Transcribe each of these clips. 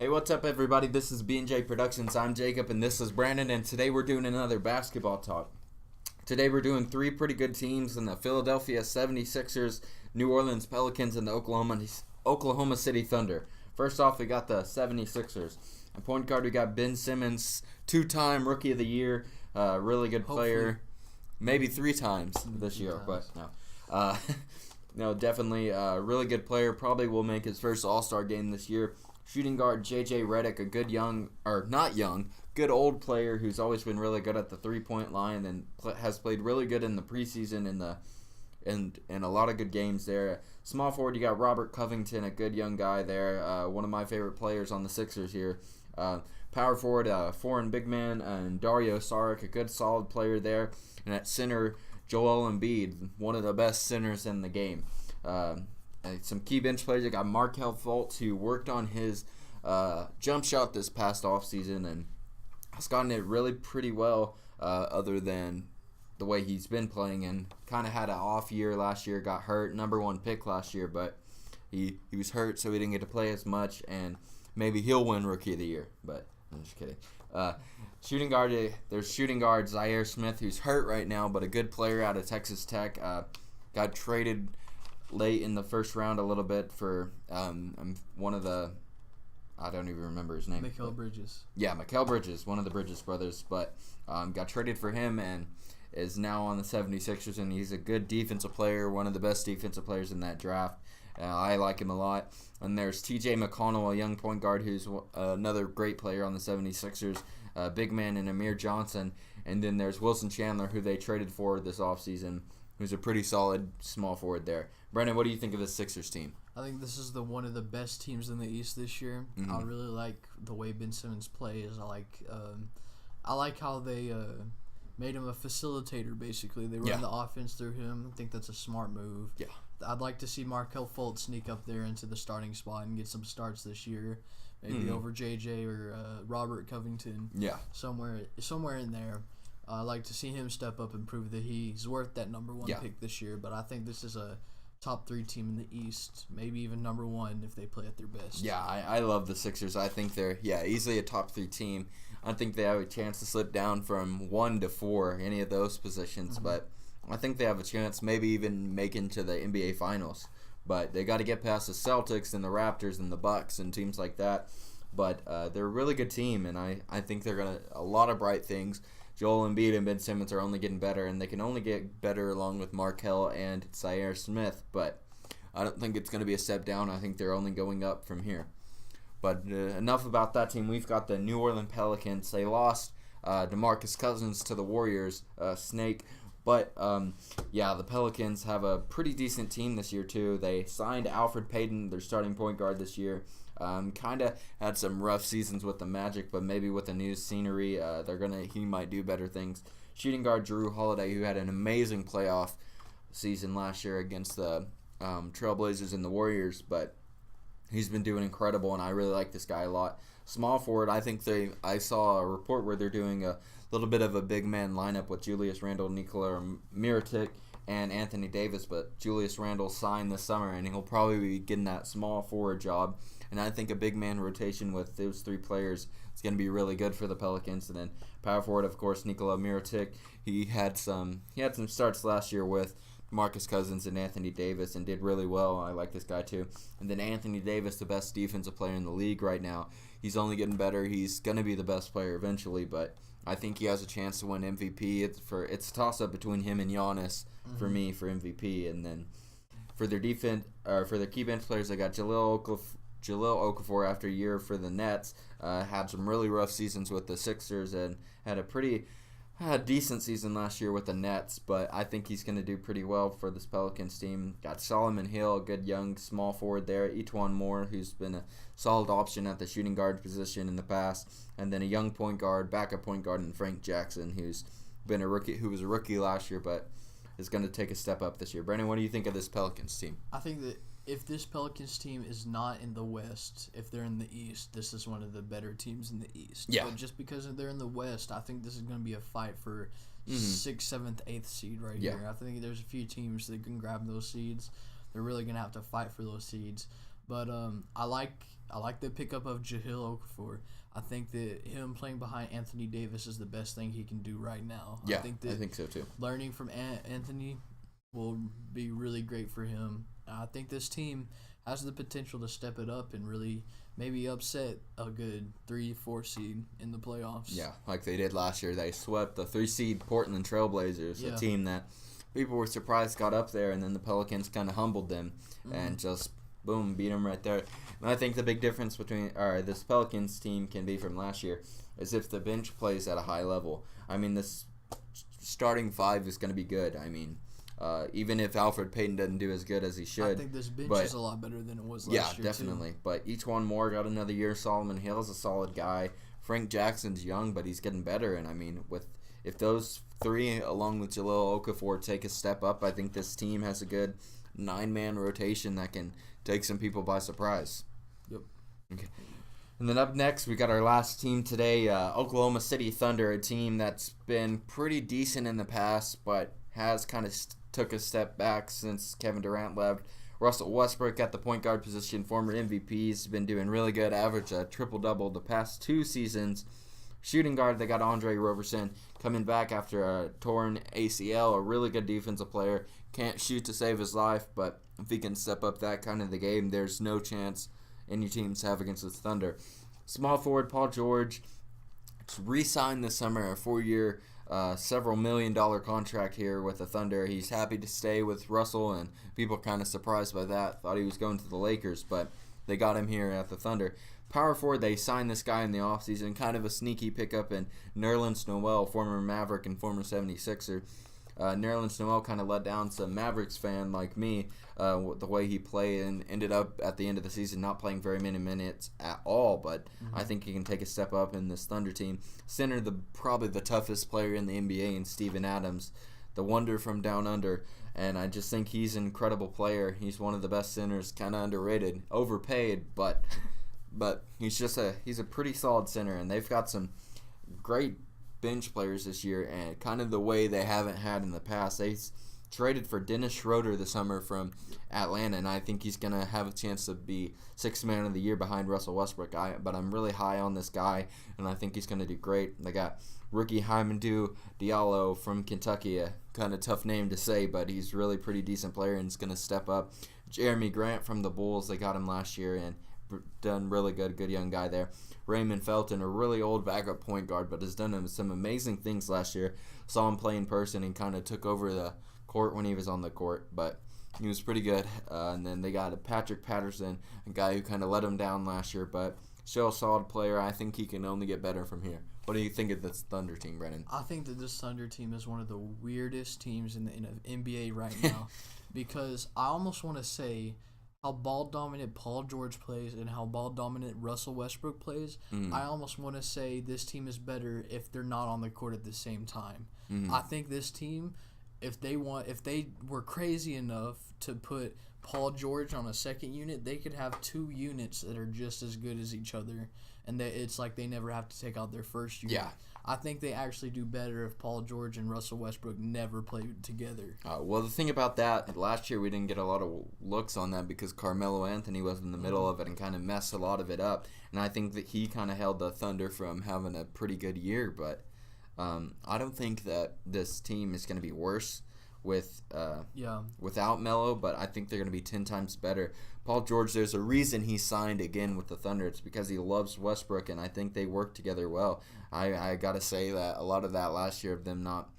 Hey, what's up, everybody? This is B&J Productions. I'm Jacob, and this is Brandon, and today we're doing another basketball talk. Today we're doing three pretty good teams in the Philadelphia 76ers, New Orleans Pelicans, and the Oklahoma City Thunder. First off, we got the 76ers. At point guard, we got Ben Simmons, two-time Rookie of the Year, really good player. Maybe three times this year, but no. No, definitely a really good player. Probably will make his first All-Star game this year. Shooting guard J.J. Redick, a good good old player who's always been really good at the three-point line and has played really good in the preseason and a lot of good games there. Small forward, you got Robert Covington, a good young guy there, one of my favorite players on the Sixers here. Power forward, foreign big man, and Dario Saric, a good solid player there. And at center, Joel Embiid, one of the best centers in the game. Some key bench players. You got Markelle Fultz, who worked on his jump shot this past offseason and has gotten it really pretty well, other than the way he's been playing, and kind of had an off year last year, got hurt, number one pick last year, but he was hurt, so he didn't get to play as much, and maybe he'll win Rookie of the Year, but I'm just kidding. Shooting guard, there's shooting guard Zaire Smith, who's hurt right now, but a good player out of Texas Tech. Got traded late in the first round a little bit for one of the, I don't even remember his name. Mikal Bridges. Yeah, Mikal Bridges, one of the Bridges brothers, but got traded for him and is now on the 76ers, and he's a good defensive player, one of the best defensive players in that draft. I like him a lot. And there's TJ McConnell, a young point guard who's another great player on the 76ers, big man, and Amir Johnson. And then there's Wilson Chandler, who they traded for this offseason, who's a pretty solid small forward there. Brandon, what do you think of this Sixers team? I think this is one of the best teams in the East this year. Mm-hmm. I really like the way Ben Simmons plays. I like how they made him a facilitator, basically. They run the offense through him. I think that's a smart move. Yeah. I'd like to see Markelle Fultz sneak up there into the starting spot and get some starts this year, maybe over JJ or Robert Covington. Yeah. Somewhere in there. I'd like to see him step up and prove that he's worth that number one pick this year. But I think this is a top three team in the East, maybe even number one if they play at their best. Yeah, I love the Sixers. I think they're easily a top three team. I think they have a chance to slip down from 1 to 4, any of those positions, but I think they have a chance, maybe even make into the NBA Finals. But they got to get past the Celtics and the Raptors and the Bucks and teams like that. But they're a really good team, and I think they're going to a lot of bright things. Joel Embiid and Ben Simmons are only getting better, and they can only get better along with Markelle and Zaire Smith. But I don't think it's going to be a step down. I think they're only going up from here. But enough about that team. We've got the New Orleans Pelicans. They lost DeMarcus Cousins to the Warriors, Snake. But, the Pelicans have a pretty decent team this year, too. They signed Alfred Payton, their starting point guard this year. Kind of had some rough seasons with the Magic, but maybe with the new scenery, he might do better things. Shooting guard Drew Holiday, who had an amazing playoff season last year against the Trailblazers and the Warriors, but he's been doing incredible, and I really like this guy a lot. Small forward, I saw a report where they're doing a little bit of a big man lineup with Julius Randle, Nikola Mirotic, and Anthony Davis, but Julius Randle signed this summer, and he'll probably be getting that small forward job. And I think a big man rotation with those three players is going to be really good for the Pelicans. And then power forward, of course, Nikola Mirotic. He had some starts last year with Marcus Cousins and Anthony Davis and did really well. I like this guy too. And then Anthony Davis, the best defensive player in the league right now. He's only getting better. He's going to be the best player eventually, but I think he has a chance to win MVP. It's a toss-up between him and Giannis for me for MVP. And then for their for their key bench players, I got Jahlil Okafor after a year for the Nets. Had some really rough seasons with the Sixers and had a decent season last year with the Nets, but I think he's going to do pretty well for this Pelicans team. Got Solomon Hill, a good young small forward there. Etuan Moore, who's been a solid option at the shooting guard position in the past. And then a young point guard, backup point guard, and Frank Jackson, who was a rookie last year, but is going to take a step up this year. Brandon, what do you think of this Pelicans team? I think that if this Pelicans team is not in the West, if they're in the East, this is one of the better teams in the East. Yeah. But just because they're in the West, I think this is going to be a fight for 6th, 7th, 8th seed here. I think there's a few teams that can grab those seeds. They're really going to have to fight for those seeds. But I like I like the pickup of Jahlil Okafor. I think that him playing behind Anthony Davis is the best thing he can do right now. Yeah, I think so too. Learning from Anthony will be really great for him. I think this team has the potential to step it up and really maybe upset a good 3-4 seed in the playoffs. Yeah, like they did last year. They swept the 3-seed Portland Trailblazers, a team that people were surprised got up there, and then the Pelicans kind of humbled them and just, boom, beat them right there. And I think the big difference between this Pelicans team can be from last year is if the bench plays at a high level. I mean, this starting five is going to be good. I mean, even if Alfred Payton doesn't do as good as he should. I think this bench is a lot better than it was last year. Yeah, definitely. But each one more got another year. Solomon Hill's a solid guy. Frank Jackson's young, but he's getting better. And, I mean, if those three, along with Jahlil Okafor, take a step up, I think this team has a good 9-man rotation that can take some people by surprise. Yep. Okay. And then up next, we got our last team today, Oklahoma City Thunder, a team that's been pretty decent in the past, but has kind of took a step back since Kevin Durant left. Russell Westbrook at the point guard position, former MVP, has been doing really good, average a triple-double the past 2 seasons. Shooting guard, they got Andre Roberson coming back after a torn ACL, a really good defensive player. Can't shoot to save his life, but if he can step up that kind of the game, there's no chance any teams have against the Thunder. Small forward Paul George re-signed this summer, a 4-year, several million-dollar contract here with the Thunder. He's happy to stay with Russell, and people are kind of surprised by that. Thought he was going to the Lakers, but they got him here at the Thunder. Power forward, they signed this guy in the offseason, kind of a sneaky pickup in Nerlens Noel, former Maverick and former 76er. Nerlens Noel kind of let down some Mavericks fan like me, the way he played, and ended up at the end of the season not playing very many minutes at all, but I think he can take a step up in this Thunder team. Center, probably the toughest player in the NBA, in Steven Adams, the wonder from down under, and I just think he's an incredible player. He's one of the best centers, kind of underrated, overpaid, but he's a pretty solid center, and they've got some great bench players this year, and kind of the way they haven't had in the past. They traded for Dennis Schroeder this summer from Atlanta, and I think he's going to have a chance to be 6th man of the year behind Russell Westbrook. But I'm really high on this guy, and I think he's going to do great. They got rookie Hamidou Diallo from Kentucky, a kind of tough name to say, but he's really pretty decent player and is going to step up. Jeremy Grant from the Bulls, they got him last year, and done really good young guy there. Raymond Felton, a really old backup point guard, but has done some amazing things last year. Saw him play in person and kind of took over the court when he was on the court, but he was pretty good. And then they got Patrick Patterson, a guy who kind of let him down last year, but still a solid player. I think he can only get better from here. What do you think of this Thunder team, Brennan? I think that this Thunder team is one of the weirdest teams in the NBA right now because I almost want to say how ball-dominant Paul George plays and how ball-dominant Russell Westbrook plays, I almost want to say this team is better if they're not on the court at the same time. I think this team, if they were crazy enough to put Paul George on a second unit, they could have 2 units that are just as good as each other, and it's like they never have to take out their first unit. Yeah. I think they actually do better if Paul George and Russell Westbrook never played together. Well, the thing about that, last year we didn't get a lot of looks on that because Carmelo Anthony was in the middle of it and kind of messed a lot of it up. And I think that he kind of held the Thunder from having a pretty good year. But I don't think that this team is going to be worse without Melo, but I think they're going to be 10 times better. Paul George, there's a reason he signed again with the Thunder. It's because he loves Westbrook, and I think they work together well. I got to say that a lot of that last year of them not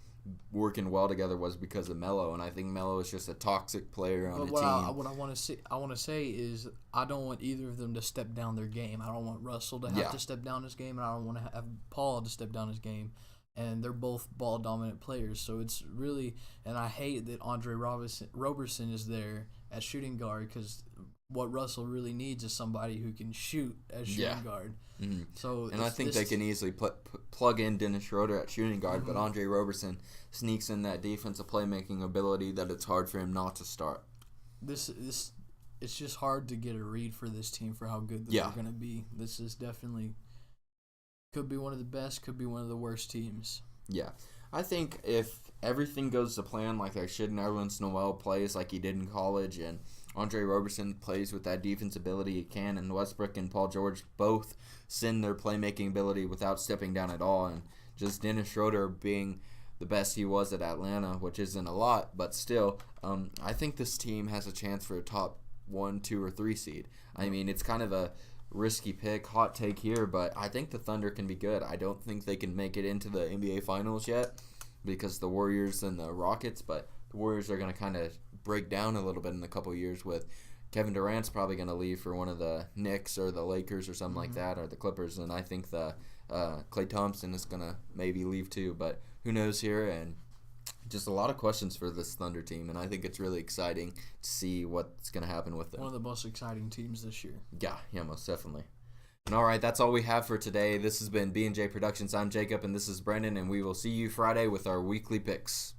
working well together was because of Melo, and I think Melo is just a toxic player on the team. What I want to say is I don't want either of them to step down their game. I don't want Russell to have to step down his game, and I don't want to have Paul to step down his game. And they're both ball-dominant players, so it's really – and I hate that Andre Roberson is there as shooting guard because what Russell really needs is somebody who can shoot as shooting guard. Mm-hmm. So I think they can easily plug in Dennis Schroeder at shooting guard, but Andre Roberson sneaks in that defensive playmaking ability that it's hard for him not to start. It's just hard to get a read for this team for how good they're going to be. This is definitely – could be one of the best, could be one of the worst teams. Yeah. I think if everything goes to plan like they should, Nerlens Noel plays like he did in college, and Andre Roberson plays with that defense ability he can, and Westbrook and Paul George both send their playmaking ability without stepping down at all. And just Dennis Schroeder being the best he was at Atlanta, which isn't a lot, but still, I think this team has a chance for a top 1, 2, or 3 seed. I mean, it's kind of a risky pick, hot take here, but I think the Thunder can be good. I don't think they can make it into the NBA Finals yet because the Warriors and the Rockets, but the Warriors are going to kind of break down a little bit in a couple years with Kevin Durant's probably going to leave for one of the Knicks or the Lakers or something like that, or the Clippers, and I think the Klay Thompson is going to maybe leave too, but who knows here, and just a lot of questions for this Thunder team, and I think it's really exciting to see what's going to happen with them. One of the most exciting teams this year. Yeah, most definitely. And all right, that's all we have for today. This has been B&J Productions. I'm Jacob, and this is Brendan, and we will see you Friday with our weekly picks.